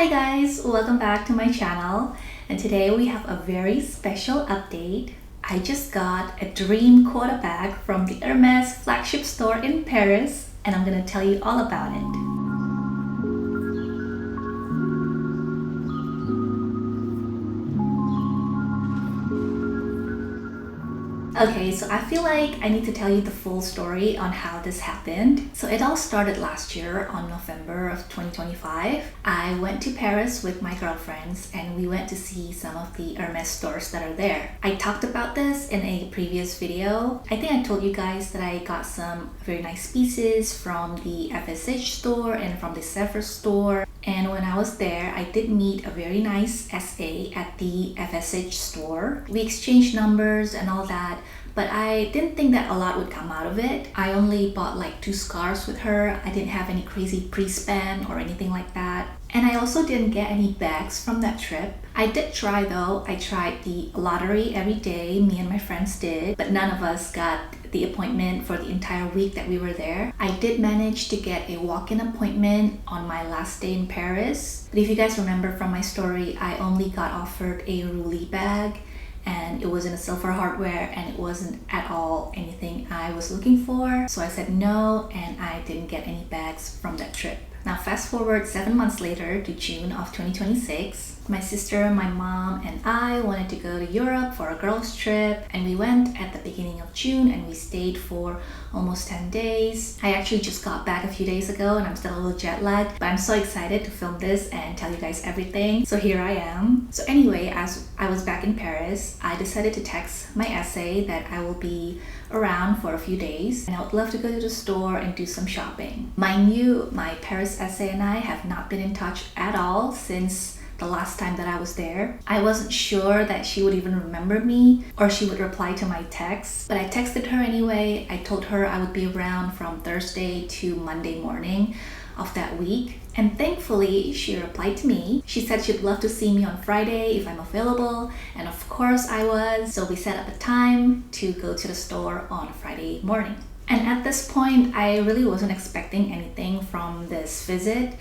Hi guys, welcome back to my channel, and today we have a very special update. I just got a dream quota bag from the Hermes flagship store in Paris, and I'm gonna tell you all about it. Okay, so I feel like I need to tell you the full story on how this happened. So it all started last year on November of 2025. I went to Paris with my girlfriends and we went to see some of the Hermes stores that are there. I talked about this in a previous video. I think I told you guys that I got some very nice pieces from the FSH store and from the Sephora store. And when I was there, I did meet a very nice SA at the FSH store. We exchanged numbers and all that, but I didn't think that a lot would come out of it. I only bought like 2 scarves with her. I didn't have any crazy pre-spend or anything like that. And I also didn't get any bags from that trip. I did try though. I tried the lottery every day, me and my friends did, but none of us got the appointment for the entire week that we were there. I did manage to get a walk-in appointment on my last day in Paris. But if you guys remember from my story, I only got offered a Roulis bag and it was in a silver hardware and it wasn't at all anything I was looking for. So I said no, and I didn't get any bags from that trip. Now fast forward 7 months later to June of 2026. My sister, my mom, and I wanted to go to Europe for a girls' trip, and we went at the beginning of June and we stayed for almost 10 days. I actually just got back a few days ago and I'm still a little jet lagged, but I'm so excited to film this and tell you guys everything. So here I am. So anyway, as I was back in Paris, I decided to text my essay that I will be around for a few days and I would love to go to the store and do some shopping. Mind you, my Paris essay and I have not been in touch at all since the last time that I was there. I wasn't sure that she would even remember me or she would reply to my text, but I texted her anyway. I told her I would be around from Thursday to Monday morning of that week, and thankfully she replied to me. She said she'd love to see me on Friday if I'm available, and of course I was. So we set up a time to go to the store on Friday morning. And at this point, I really wasn't expecting anything from this visit.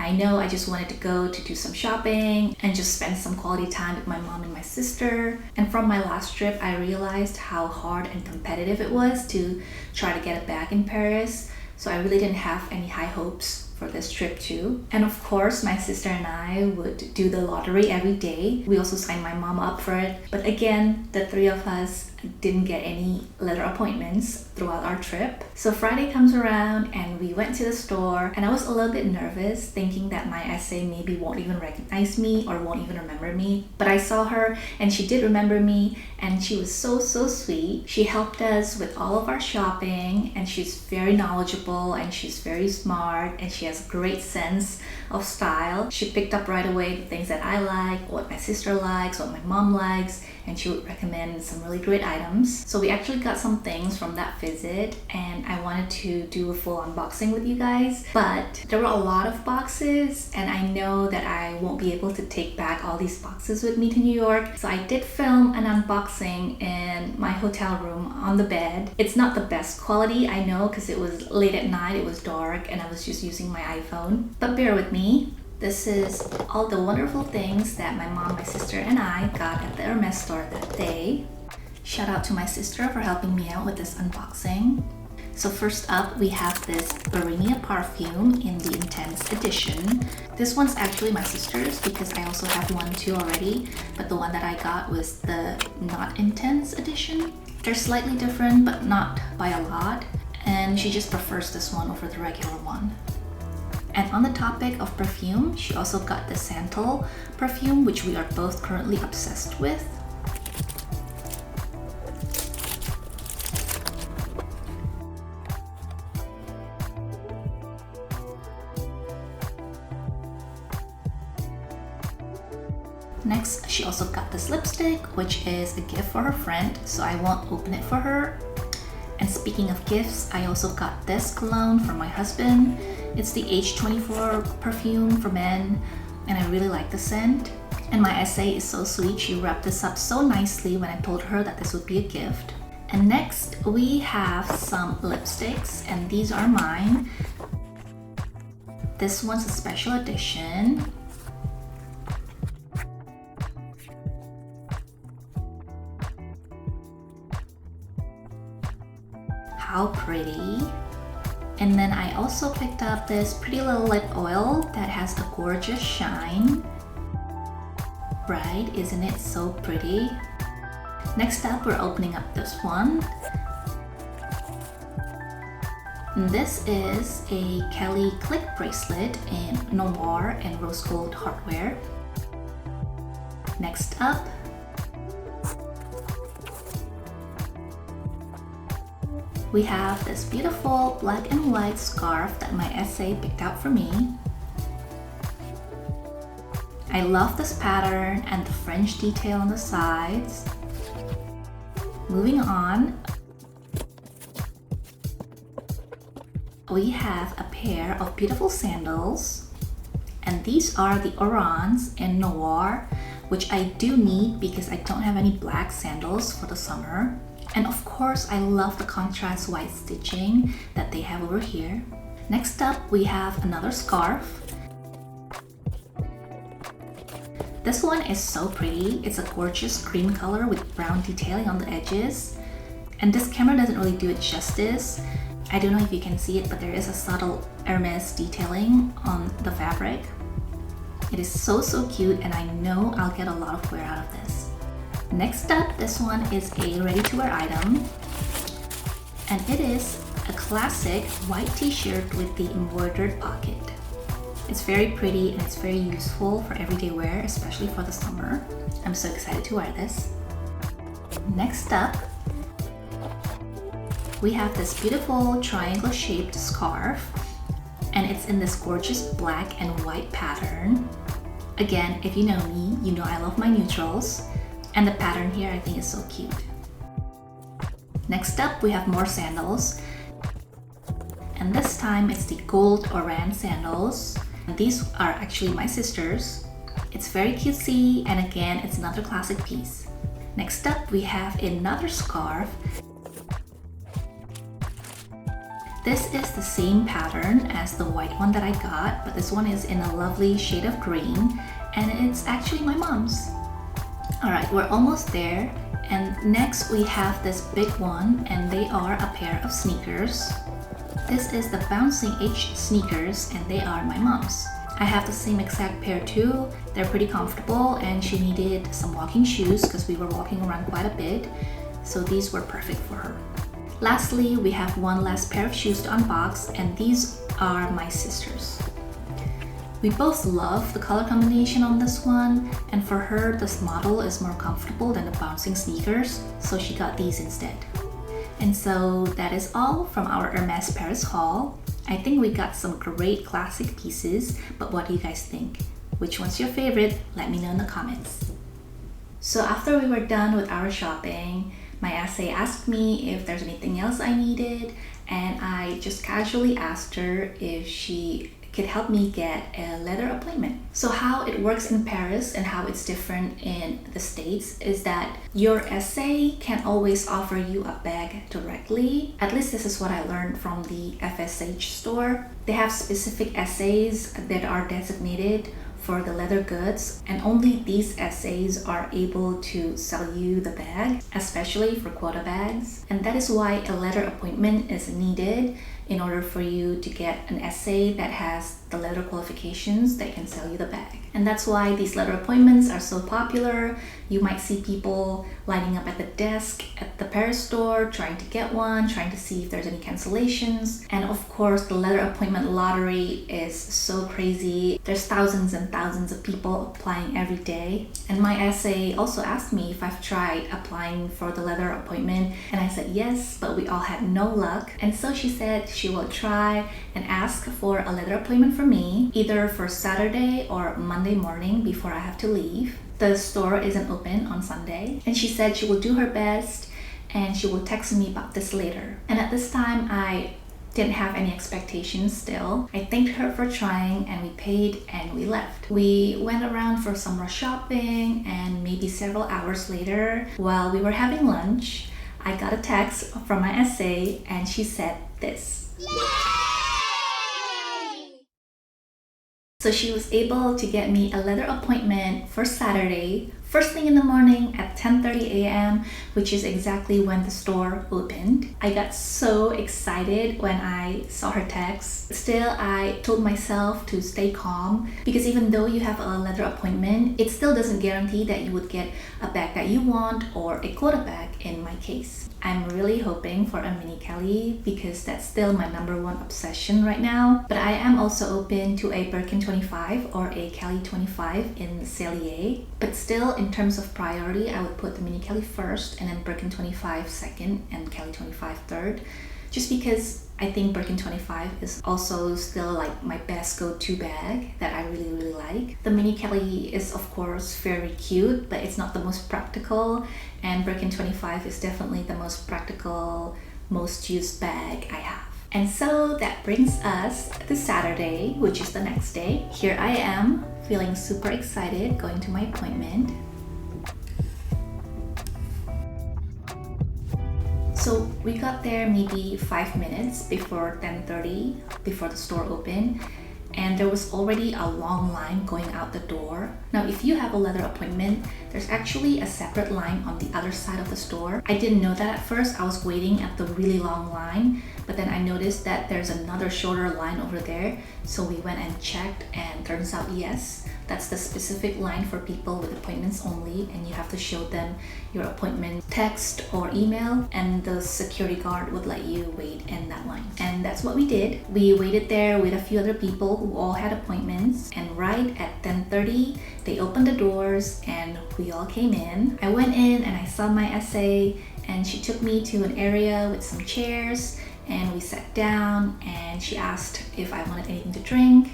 I know I just wanted to go to do some shopping and just spend some quality time with my mom and my sister. And from my last trip, I realized how hard and competitive it was to try to get a bag in Paris. So I really didn't have any high hopes for this trip too. And of course, my sister and I would do the lottery every day. We also signed my mom up for it. But again, the 3 of us didn't get any letter appointments throughout our trip. So Friday comes around and we went to the store, and I was a little bit nervous thinking that my essay maybe won't even recognize me or won't even remember me. But I saw her and she did remember me, and she was so sweet. She helped us with all of our shopping, and she's very knowledgeable and she's very smart and she has a great sense of style. She picked up right away the things that I like, what my sister likes, what my mom likes, and she would recommend some really great items. So we actually got some things from that visit, and I wanted to do a full unboxing with you guys, but there were a lot of boxes and I know that I won't be able to take back all these boxes with me to New York. So I did film an unboxing in my hotel room on the bed. It's not the best quality, I know, because it was late at night, it was dark, and I was just using my iPhone, but bear with me. This is all the wonderful things that my mom, my sister, and I got at the Hermes store that day. Shout out to my sister for helping me out with this unboxing. So first up, we have this Barinia perfume in the Intense edition. This one's actually my sister's because I also have one too already, but the one that I got was the Not Intense edition. They're slightly different, but not by a lot, and she just prefers this one over the regular one. And on the topic of perfume, she also got the Santal perfume, which we are both currently obsessed with. Next, she also got this lipstick, which is a gift for her friend, so I won't open it for her. And speaking of gifts, I also got this cologne for my husband. It's the H24 perfume for men, and I really like the scent. And my essay is so sweet. She wrapped this up so nicely when I told her that this would be a gift. And next, we have some lipsticks, and these are mine. This one's a special edition. how pretty. And then I also picked up this pretty little lip oil that has a gorgeous shine. Right, isn't it so pretty? Next up, we're opening up this one. And this is a Kelly click bracelet in noir and rose gold hardware. Next up, we have this beautiful black and white scarf that my SA picked out for me. I love this pattern and the French detail on the sides. Moving on, we have a pair of beautiful sandals, and these are the Orans in noir, which I do need because I don't have any black sandals for the summer. And of course, I love the contrast white stitching that they have over here. Next up, we have another scarf. This one is so pretty. It's a gorgeous cream color with brown detailing on the edges. And this camera doesn't really do it justice. I don't know if you can see it, but there is a subtle Hermes detailing on the fabric. It is so cute, and I know I'll get a lot of wear out of this. Next up, this one is a ready-to-wear item, and it is a classic white t-shirt with the embroidered pocket. It's very pretty and it's very useful for everyday wear, especially for the summer. I'm so excited to wear this. Next up, we have this beautiful triangle shaped scarf, and it's in this gorgeous black and white pattern. Again, if you know me, you know I love my neutrals. And the pattern here I think is so cute. Next up, we have more sandals. And this time it's the gold Oran sandals. And these are actually my sister's. It's very cutesy, and again, it's another classic piece. Next up, we have another scarf. This is the same pattern as the white one that I got, but this one is in a lovely shade of green, and it's actually my mom's. Alright, we're almost there, and next we have this big one, and they are a pair of sneakers. This is the Bouncing H sneakers, and they are my mom's. I have the same exact pair too. They're pretty comfortable, and she needed some walking shoes because we were walking around quite a bit, so these were perfect for her. Lastly, we have one last pair of shoes to unbox, and these are my sister's. We both love the color combination on this one, and for her, this model is more comfortable than the bouncing sneakers, so she got these instead. And so that is all from our Hermes Paris haul. I think we got some great classic pieces, but what do you guys think? Which one's your favorite? Let me know in the comments. So after we were done with our shopping, my SA asked me if there's anything else I needed, and I just casually asked her if she could help me get a leather appointment. So how it works in Paris and how it's different in the States is that your SA can always offer you a bag directly. At least this is what I learned from the FSH store. They have specific SAs that are designated for the leather goods, and only these SAs are able to sell you the bag, especially for quota bags. And that is why a leather appointment is needed in order for you to get an SA that has the leather qualifications that can sell you the bag. And that's why these leather appointments are so popular. You might see people lining up at the desk at the Paris store trying to get one, trying to see if there's any cancellations. And of course, the leather appointment lottery is so crazy. There's thousands and thousands of people applying every day. And my SA also asked me if I've tried applying for the leather appointment, and I said yes, but we all had no luck. And so she said she will try and ask for a leather appointment for me, either for Saturday or Monday morning before I have to leave. The store isn't open on Sunday, and she said she will do her best and she will text me about this later. And at this time, I didn't have any expectations still. I thanked her for trying, and we paid and we left. We went around for some more shopping, and maybe several hours later, while we were having lunch, I got a text from my SA, and she said this. So she was able to get me a leather appointment for Saturday first thing in the morning at 10:30 a.m., which is exactly when the store opened. I got so excited when I saw her text. Still, I told myself to stay calm because even though you have a leather appointment, it still doesn't guarantee that you would get a bag that you want or a quota bag in my case. I'm really hoping for a mini Kelly because that's still my #1 obsession right now. But I am also open to a Birkin 25 or a Kelly 25 in the Cellier. But still, in terms of priority, I would put the mini Kelly first and then Birkin 25 second and Kelly 25 third. Just because I think Birkin 25 is also still like my best go-to bag that I really like. The mini Kelly is of course very cute, but it's not the most practical, and Birkin 25 is definitely the most practical, most used bag I have. And so that brings us to Saturday, which is the next day. Here I am, feeling super excited, going to my appointment. So we got there maybe 5 minutes before 10:30, before the store opened, and there was already a long line going out the door. Now, if you have a leather appointment, there's actually a separate line on the other side of the store. I didn't know that at first. I was waiting at the really long line, but then I noticed that there's another shorter line over there. So we went and checked, and turns out yes, that's the specific line for people with appointments only, and you have to show them your appointment text or email, and the security guard would let you wait in that line. And that's what we did. We waited there with a few other people who all had appointments, and right at 10:30 they opened the doors and we all came in. I went in and I saw my essay, and she took me to an area with some chairs and we sat down, and she asked if I wanted anything to drink,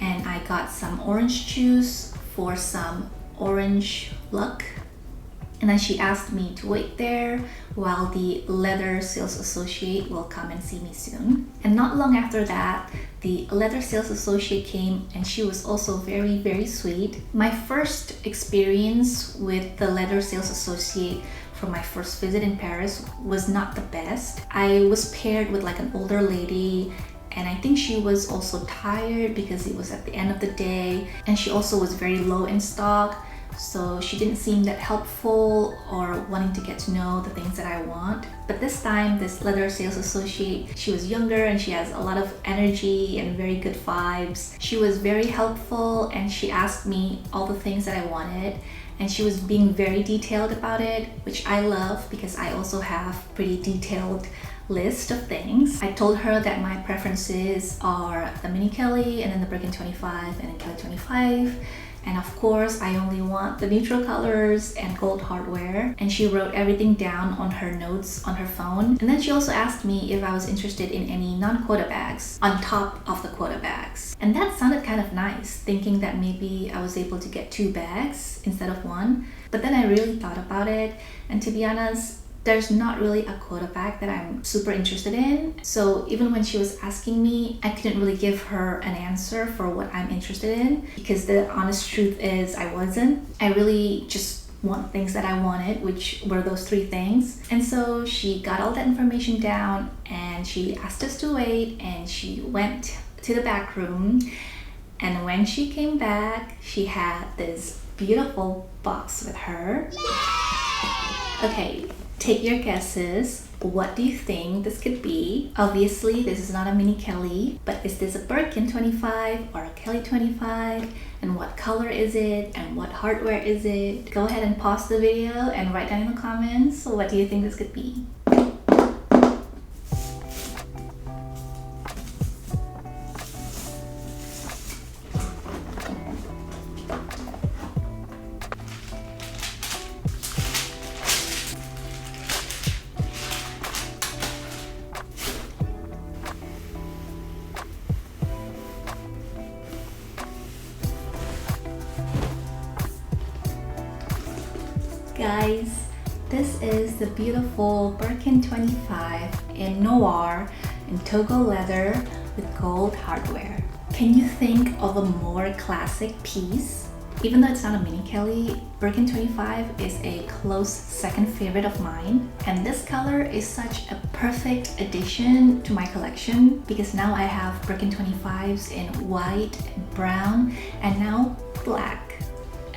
and I got some orange juice for some orange luck. And then she asked me to wait there while the leather sales associate will come and see me soon. And not long after that, the leather sales associate came, and she was also very sweet. My first experience with the leather sales associate for my first visit in Paris was not the best. I was paired with like an older lady, and I think she was also tired because it was at the end of the day, and she also was very low in stock, so she didn't seem that helpful or wanting to get to know the things that I want. But this time, this leather sales associate, she was younger and she has a lot of energy and very good vibes. She was very helpful, and she asked me all the things that I wanted, and she was being very detailed about it, which I love because I also have pretty detailed list of things. I told her that my preferences are the mini Kelly and then the Birkin 25 and then Kelly 25, and of course I only want the neutral colors and gold hardware. And she wrote everything down on her notes on her phone, and then she also asked me if I was interested in any non-quota bags on top of the quota bags. And that sounded kind of nice, thinking that maybe I was able to get 2 bags instead of 1. But then I really thought about it, and to be honest, there's not really a quota bag that I'm super interested in. So even when she was asking me, I couldn't really give her an answer for what I'm interested in, because the honest truth is I wasn't. I really just want things that I wanted, which were those 3 things. And so she got all that information down, and she asked us to wait, and she went to the back room. And when she came back, she had this beautiful box with her. Okay, take your guesses. What do you think this could be? Obviously, this is not a mini Kelly, but is this a Birkin 25 or a Kelly 25? And what color is it? And what hardware is it? Go ahead and pause the video and write down in the comments, what do you think this could be? Guys, this is the beautiful Birkin 25 in noir and Togo leather with gold hardware. Can you think of a more classic piece? Even though it's not a mini Kelly, Birkin 25 is a close second favorite of mine, and this color is such a perfect addition to my collection because now I have Birkin 25s in white, brown, and now black.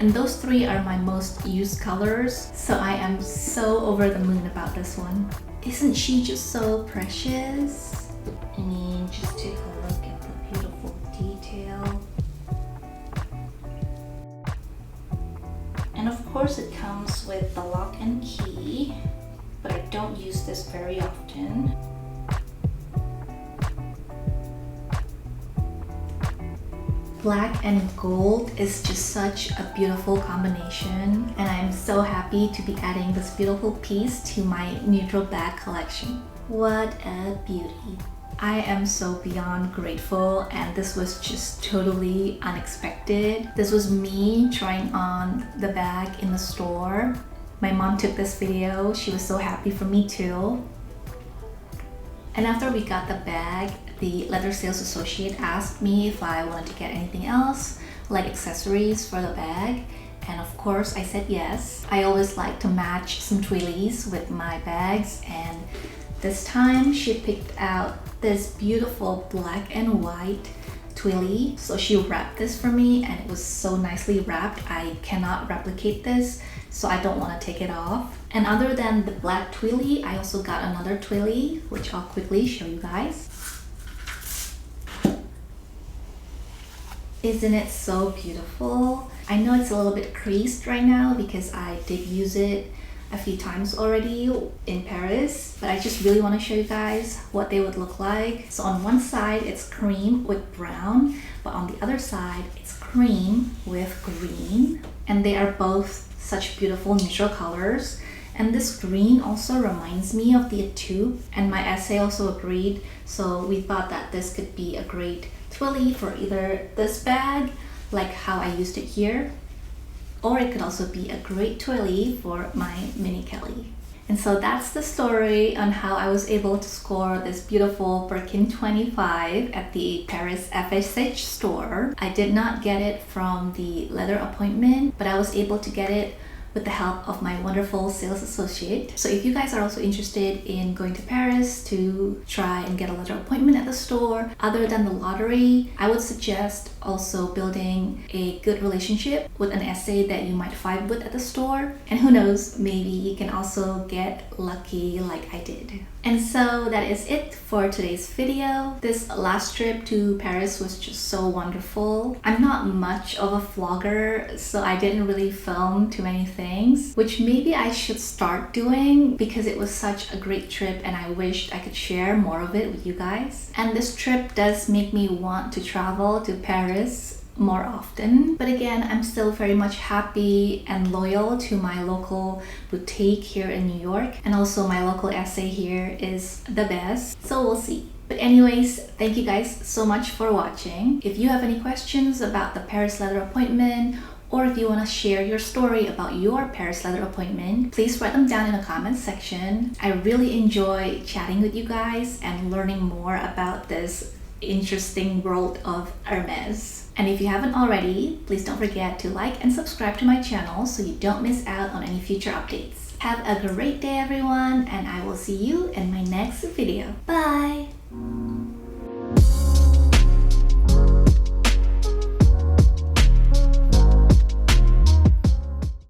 And those three are my most used colors, so I am so over the moon about this one. Isn't she just so precious? I mean, just take a look at the beautiful detail. And of course it comes with the lock and key, but I don't use this very often. Black and gold is just such a beautiful combination, and I'm so happy to be adding this beautiful piece to my neutral bag collection. What a beauty. I am so beyond grateful, and this was just totally unexpected. This was me trying on the bag in the store. My mom took this video. She was so happy for me too. And after we got the bag, the leather sales associate asked me if I wanted to get anything else, like accessories for the bag. And of course I said yes. I always like to match some twillies with my bags, and this time she picked out this beautiful black and white twilly. So she wrapped this for me, and it was so nicely wrapped. I cannot replicate this, so I don't want to take it off. And other than the black twilly, I also got another twilly, which I'll quickly show you guys. Isn't it so beautiful? I know it's a little bit creased right now because I did use it a few times already in Paris, but I just really want to show you guys what they would look like. So on one side it's cream with brown, but on the other side it's cream with green, and they are both such beautiful neutral colors. And this green also reminds me of the tube, and my essay also agreed, so we thought that this could be a great twilly for either this bag, like how I used it here, or it could also be a great twilly for my mini Kelly. And so that's the story on how I was able to score this beautiful Birkin 25 at the Paris FSH store. I did not get it from the leather appointment, but I was able to get it with the help of my wonderful sales associate. So if you guys are also interested in going to Paris to try and get a leather appointment at the store, other than the lottery, I would suggest also building a good relationship with an essay that you might vibe with at the store. And who knows, maybe you can also get lucky like I did. And so that is it for today's video. This last trip to Paris was just so wonderful. I'm not much of a vlogger, so I didn't really film too many things, which maybe I should start doing because it was such a great trip and I wished I could share more of it with you guys. And this trip does make me want to travel to Paris more often. But again, I'm still very much happy and loyal to my local boutique here in New York, and also my local essay here is the best, so we'll see. But anyways, thank you guys so much for watching. If you have any questions about the Paris leather appointment, or if you want to share your story about your Paris leather appointment, please write them down in the comments section. I really enjoy chatting with you guys and learning more about this interesting world of Hermes. And if you haven't already, please don't forget to like and subscribe to my channel so you don't miss out on any future updates. Have a great day everyone, and I will see you in my next video. Bye!